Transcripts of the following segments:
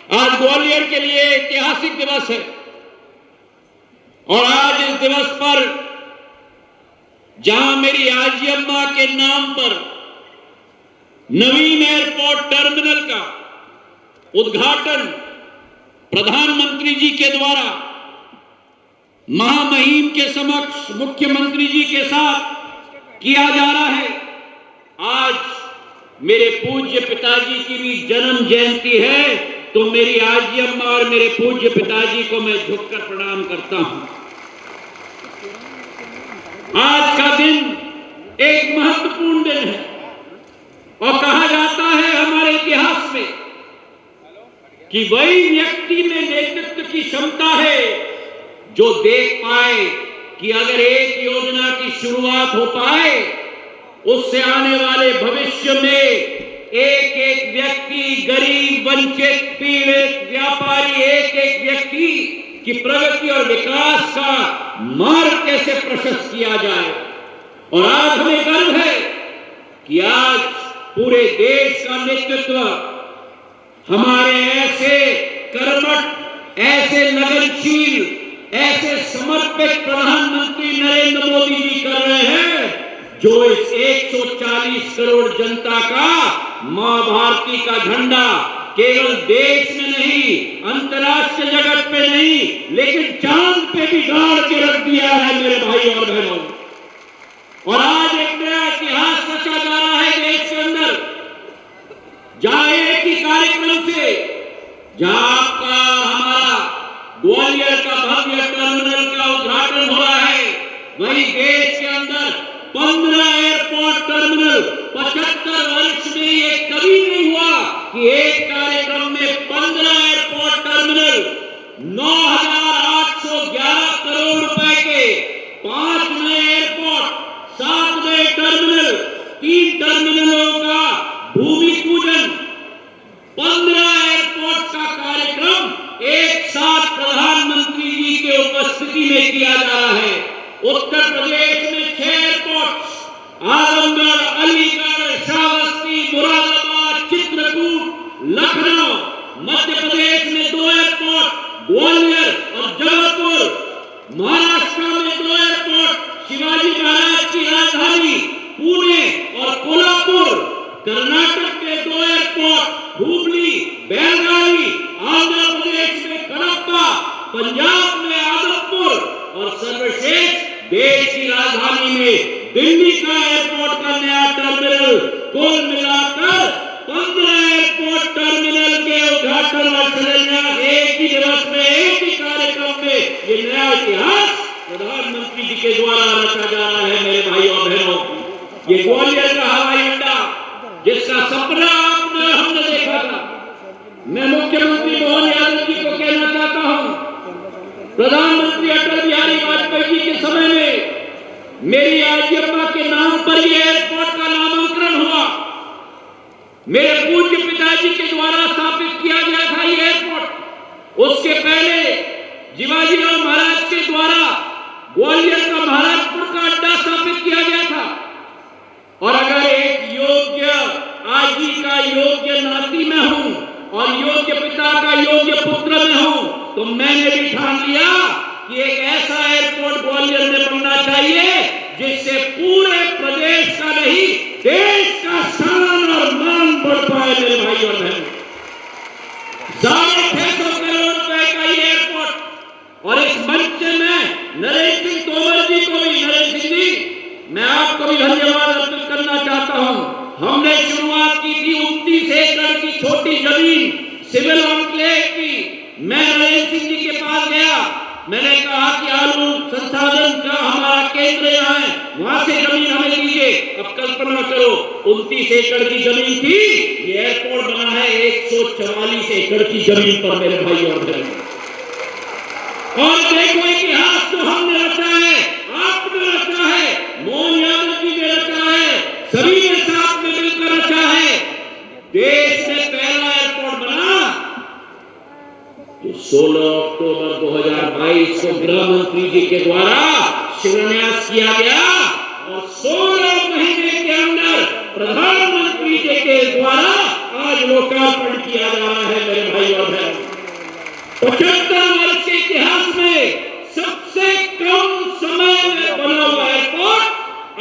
आज ग्वालियर के लिए ऐतिहासिक दिवस है और आज इस दिवस पर जहां मेरी आजी अम्मा के नाम पर नवीन एयरपोर्ट टर्मिनल का उद्घाटन प्रधानमंत्री जी के द्वारा महामहिम के समक्ष मुख्यमंत्री जी के साथ किया जा रहा है। आज मेरे पूज्य पिताजी की भी जन्म जयंती है, तो मेरी आजी अम्मा और मेरे पूज्य पिताजी को मैं झुककर प्रणाम करता हूं। आज का दिन एक महत्वपूर्ण दिन है और कहा जाता है हमारे इतिहास में कि वही व्यक्ति में नेतृत्व की क्षमता है जो देख पाए कि अगर एक योजना की शुरुआत हो पाए, उससे आने वाले भविष्य में एक एक व्यक्ति, गरीब, वंचित, पीड़ित, व्यापारी, एक एक व्यक्ति की प्रगति और विकास का मार्ग कैसे प्रशस्त किया जाए। और आज हमें गर्व है कि आज पूरे देश का नेतृत्व हमारे ऐसे कर्मठ, ऐसे लगनशील, ऐसे समर्पित प्रधानमंत्री नरेंद्र मोदी जी कर रहे हैं, जो इस 140 करोड़ जनता का मां भारती का झंडा केवल देश में नहीं, अंतर्राष्ट्रीय जगत पे नहीं, लेकिन चांद पे भी गाड़ के रख दिया है मेरे भाई और बहनों। और आज एक नया इतिहास रचा जा रहा है देश के अंदर, जहां एक ही कार्यक्रम से, जहां आपका हमारा ग्वालियर का भव्य टर्मिनल का उद्घाटन हो रहा है, वही देश के अंदर 15 एयरपोर्ट टर्मिनल 75 वर्ष में ये कभी नहीं हुआ कि एक कार्यक्रम में 15 एयरपोर्ट टर्मिनल 9,811 करोड़ रुपए के 5 नए एयरपोर्ट, 7 नए टर्मिनल, 3 टर्मिनलों का भूमि पूजन, 15 एयरपोर्ट का कार्यक्रम एक साथ प्रधानमंत्री जी के उपस्थिति में किया जा रहा है। उत्तर प्रदेश में 6 एयरपोर्ट, आजमगढ़, अलीगढ़, श्रावस्ती, मुरादाबाद, चित्रकूट, लखनऊ। मध्य प्रदेश में 2 एयरपोर्ट, ग्वालियर और जबलपुर। महाराष्ट्र में 2 एयरपोर्ट, शिवाजी महाराज की राजधानी पुणे और कोल्हापुर। कर्नाटक के 2 एयरपोर्ट, हुबली, बेलगावी। आंध्र प्रदेश में कडप्पा, पंजाब में आदमपुर और सर्वश्रेष्ठ देश की राजधानी में दिल्ली का एयरपोर्ट का नया टर्मिनल। कुल मिलाकर 15 एयरपोर्ट टर्मिनल के उद्घाटन और शिलान्यास एक ही दिवस में, एक ही कार्यक्रम में, ये नया इतिहास प्रधानमंत्री जी के द्वारा रचा जा रहा है मेरे भाई और बहनों। ये ग्वालियर का हवाई अड्डा जिसका सपना हमने देखा था, मैं मुख्यमंत्री मोहन यादव जी को कहना चाहता हूं, प्रधानमंत्री अटल बिहारी वाजपेयी जी के समय में मेरी आजी अम्मा के नाम पर यह एयरपोर्ट का नामांकन हुआ। मेरे पूज्य पिताजी के द्वारा स्थापित किया गया था यह एयरपोर्ट। उसके पहले शिवाजीराव महाराज के द्वारा ग्वालियर का महाराजपुर का अड्डा स्थापित किया गया था। और अगर एक योग्य आजी का योग्य नाती में हूं और योग्य पिता का योग्य पुत्र में हूं, तो मैंने भी ठान लिया कि एक ऐसा एयरपोर्ट ग्वालियर में बनना चाहिए जिससे पूरे प्रदेश का नहीं, देश का शान और मान बढ़ पाए मेरे भाई और बहन। 650 करोड़ रुपए का ये एयरपोर्ट। और इस मंच में नरेंद्र सिंह तोमर जी को भी, नरेंद्र सिंह जी, मैं आपको भी धन्यवाद अर्पित करना चाहता हूं। हमने शुरुआत की थी 29 एकड़ की छोटी जमीन सिविल एन्क्लेव की। मैं नरेंद्र सिंह जी के पास गया, मैंने कहा कि आलू संसाधन का हमारा केंद्र यहाँ है, वहां से जमीन हमें दीजिए। अब कल्पना करो, 29 एकड़ की जमीन थी, ये एयरपोर्ट बना है 144 एकड़ की जमीन पर मेरे भाई और बहन। और देखो इतिहास तो हमने रचा है, आपने रचा है, मोहन यादव जी ने रचा है, सभी ने साथ में मिलकर रचा है। देश में पहला एयरपोर्ट बना तो 16 अक्टूबर 2022 को गृह मंत्री जी के द्वारा शिलान्यास किया गया और 16 महीने के अंदर प्रधानमंत्री जी के द्वारा आज लोकार्पण किया जा रहा है मेरे भाई और बहन। 75 वर्ष के इतिहास में सबसे कम समय में बना हुआ एयरपोर्ट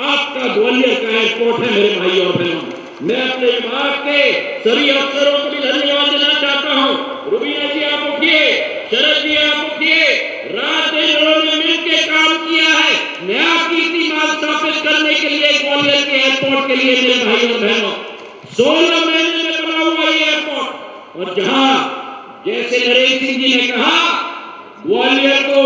आपका ग्वालियर का एयरपोर्ट है मेरे भाई और बहनों। मैं अपने विभाग के सभी अफसरों को भी धन्यवाद देना चाहता हूं। रुबीना जी आप उठिए, शरद जी आप उठिए, रात दिन उन्होंने मिलकर काम किया है नया कीर्तिमान स्थापित करने के लिए ग्वालियर के एयरपोर्ट के लिए मेरे भाई और बहनों। 16 महीने में बना हुआ ये एयरपोर्ट। और जहां जैसे नरेंद्र सिंह जी ने कहा ग्वालियर को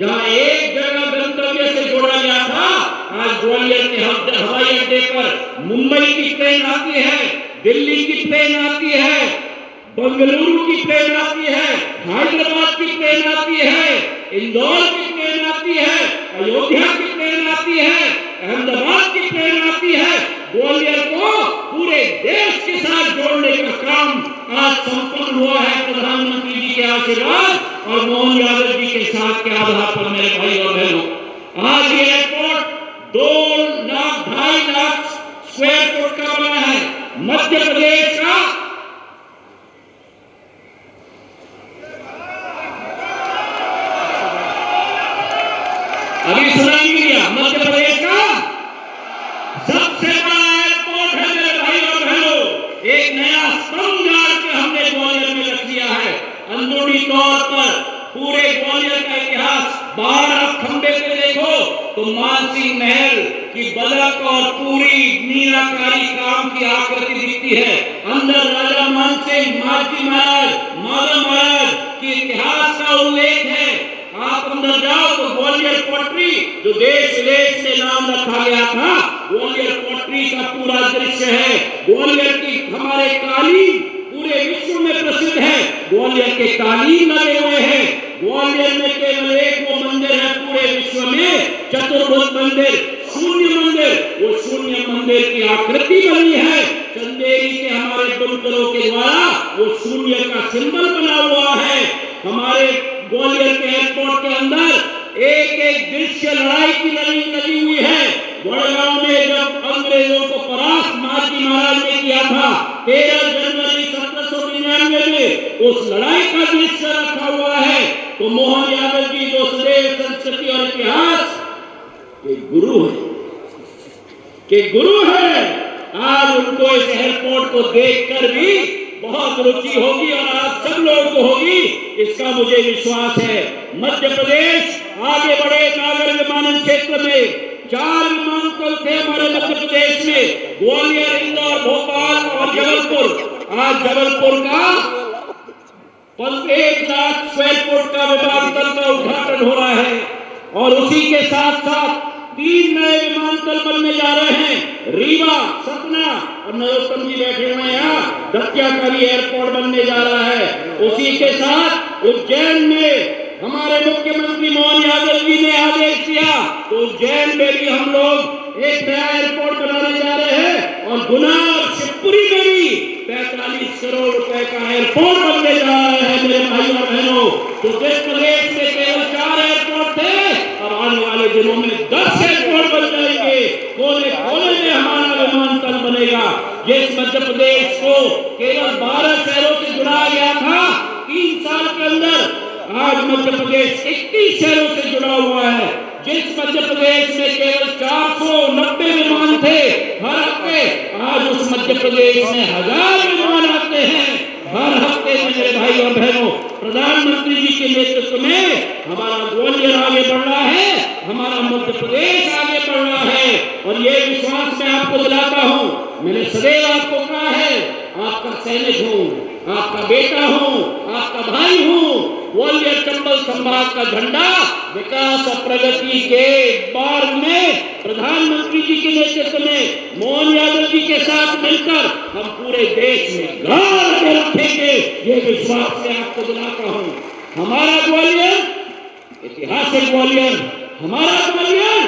जहां एक जगह गंतव्य से जोड़ा गया था, आज ग्वालियर के हवाई अड्डे पर मुंबई की ट्रेन आती है, दिल्ली की ट्रेन आती है, बेंगलुरु की ट्रेन आती है, हैदराबाद की ट्रेन आती है, इंदौर की ट्रेन आती है, अयोध्या की ट्रेन आती है, अहमदाबाद की ट्रेन आती है। ग्वालियर को पूरे देश के साथ जोड़ने का काम आज संपन्न हुआ है प्रधानमंत्री जी के आशीर्वाद और मोहन यादव जी के साथ के आधार पर मेरे भाई और बहनों। आज ये एयरपोर्ट 2,00,000 2.5 लाख स्क्वायर फुट का बना है। मध्य प्रदेश का अभी सुना नहीं गया, मध्य प्रदेश का सबसे बड़ा एयरपोर्ट है मेरे भाई और बहनों। एक नया स्तंभ गाड़ के हमने ग्वालियर में रख दिया है। अंदरूनी तौर पर पूरे ग्वालियर का इतिहास बाहर आप खंबे पे देखो तो मानसिंह महल की बलक और पूरी मीनाकारी काम की आकृति दिखती है। अंदर राजा मानसिंह, मालती महाराज, माधव महाराज के इतिहास का उल्लेख है। आप अंदर जाओ तो ग्वालियर पटरी जो देश विदेश से नाम रखा गया था, ग्वालियर पटरी का पूरा दृश्य है। ग्वालियर की हमारे कालीन पूरे विश्व में प्रसिद्ध है। ग्वालियर के कालीन लगे हुए हैं। ग्वालियर में केवल एक वो मंदिर है पूरे विश्व में, चतुर्भुज मंदिर, शून्य मंदिर। वो शून्य मंदिर की आकृति बनी है चंदेरी के हमारे बुनकरों के द्वारा। वो शून्य का सिंबल बना हुआ है। हमारे ग्वालियर के एयरपोर्ट के अंदर एक एक दृश्य लड़ाई की लगी हुई है। वडगांव में जब अंग्रेजों को परास्त मालती महाराज ने किया था 13 जनवरी 1799 में, उस लड़ाई का दृश्य रखा हुआ है। तो मोहन यादव जी जो सदैव संस्कृति और इतिहास के गुरु है, आज उनको इस एयरपोर्ट को देखकर भी बहुत रुचि होगी और आप सब लोगों को होगी, इसका मुझे विश्वास है। मध्य प्रदेश आगे बढ़े। नागर विमानन क्षेत्र में 4 विमानतल थे हमारे मध्य प्रदेश में, ग्वालियर, इंदौर, भोपाल और जबलपुर। आज जबलपुर का 1 लाख स्क्वायर फुट का विमानतल का उद्घाटन हो रहा है और उसी के साथ साथ 3 नए विमानतल बनने जा रहे हैं। रीवा, सतना और नरोत्तम जी बैठे हुए हैं, दतिया का भी एयरपोर्ट बनने जा रहा है। उसी के साथ उज्जैन में हमारे मुख्यमंत्री मोहन यादव जी ने आदेश दिया तो उज्जैन में भी हम लोग एक नया एयरपोर्ट बनाने जा रहे हैं और गुना और शिवपुरी में भी 45 करोड़ रुपए का एयरपोर्ट बनने जा रहा है मेरे भाई और बहनों। तो जिस प्रदेश में केवल 4 एयरपोर्ट थे और आने वाले दिनों में 10 एयरपोर्ट बन जाएंगे। कोने कोने में हमारा विमानतल बनेगा। जिस मध्य प्रदेश को केवल 12 शहरों से जुड़ा गया था 3 साल के अंदर, आज मध्य प्रदेश 21 शहरों से जुड़ा हुआ है। जिस मध्य प्रदेश में केवल 490 विमान थे हर हफ्ते, आज उस मध्य प्रदेश में 1000 विमान आते हैं हर हफ्ते में मेरे भाई और बहनों। प्रधानमंत्री जी के नेतृत्व में हमारा ग्वालियर आगे बढ़ रहा है, हमारा मध्य प्रदेश आगे बढ़ रहा है और ये विश्वास मैं आपको दिलाता हूँ। मैंने सदैव आपको कहा है, आपका सैनिक हूँ, आपका बेटा हूँ, आपका भाई हूँ। ग्वालियर चंबल संभाग का झंडा विकास और प्रगति के मार्ग में प्रधानमंत्री जी के नेतृत्व में मोहन यादव जी के साथ मिलकर हम पूरे देश में गाड़ के रखेंगे। ये विश्वास मैं आपको दिलाता हूँ। हमारा ग्वालियर ऐतिहासिक ग्वालियर, हमारा ग्वालियर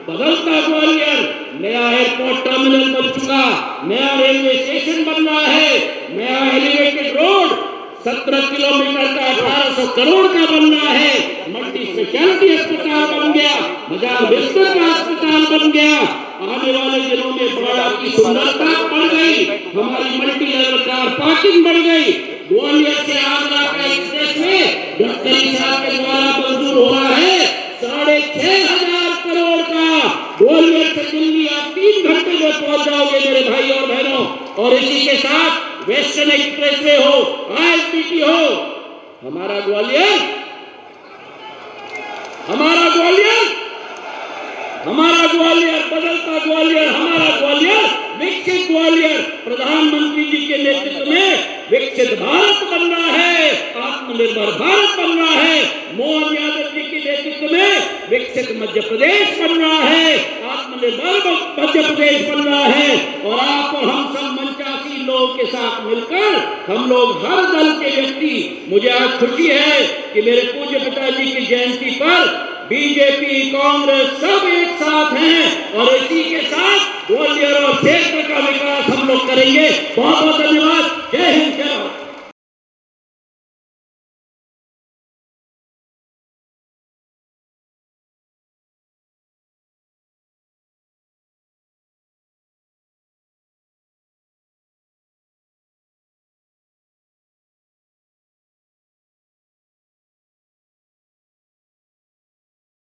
बदलता ग्वालियर। नया एयरपोर्ट टर्मिनल बन चुका, नया रेलवे स्टेशन बन रहा है, नया एलिवेटेड रोड 17 किलोमीटर का 1800 करोड़ का बन रहा है। मल्टी स्पेशलिटी अस्पताल बन गया, हजार बिस्तर का अस्पताल बन गया। आने वाले दिनों में बड़ा की सुंदरता बढ़ गई, हमारी मल्टी लेवल कार पार्किंग बढ़ गई। ग्वालियर से आगरा का एक्सप्रेस में गडकरी साहब के द्वारा मंजूर हुआ है 6,500 करोड़ का। ग्वालियर से दिल्ली आप 3 घंटे में पहुंच जाओगे मेरे भाई और बहनों। और इसी के साथ वेस्टर्न एक्सप्रेसवे हो, ISBT हो, हमारा ग्वालियर, हमारा ग्वालियर, हमारा ग्वालियर, बदलता ग्वालियर, हमारा ग्वालियर, विकसित ग्वालियर, प्रधानमंत्री जी के नेतृत्व में विकसित भारत बन रहा है, आत्मनिर्भर भारत बन रहा है। मोहन यादव जी के नेतृत्व में विकसित मध्य प्रदेश बन रहा है, आत्मनिर्भर मध्य प्रदेश बन रहा है। और आप और हम सब 85 लोगों के साथ मिलकर हम लोग हर दल के व्यक्ति, मुझे आज खुशी है कि मेरे पूज्य पिताजी की जयंती पर बीजेपी, कांग्रेस सब एक साथ हैं और इसी के साथ ग्वालियर और क्षेत्र का विकास हम लोग करेंगे। बहुत बहुत धन्यवाद। जय हिंद, जय भारत।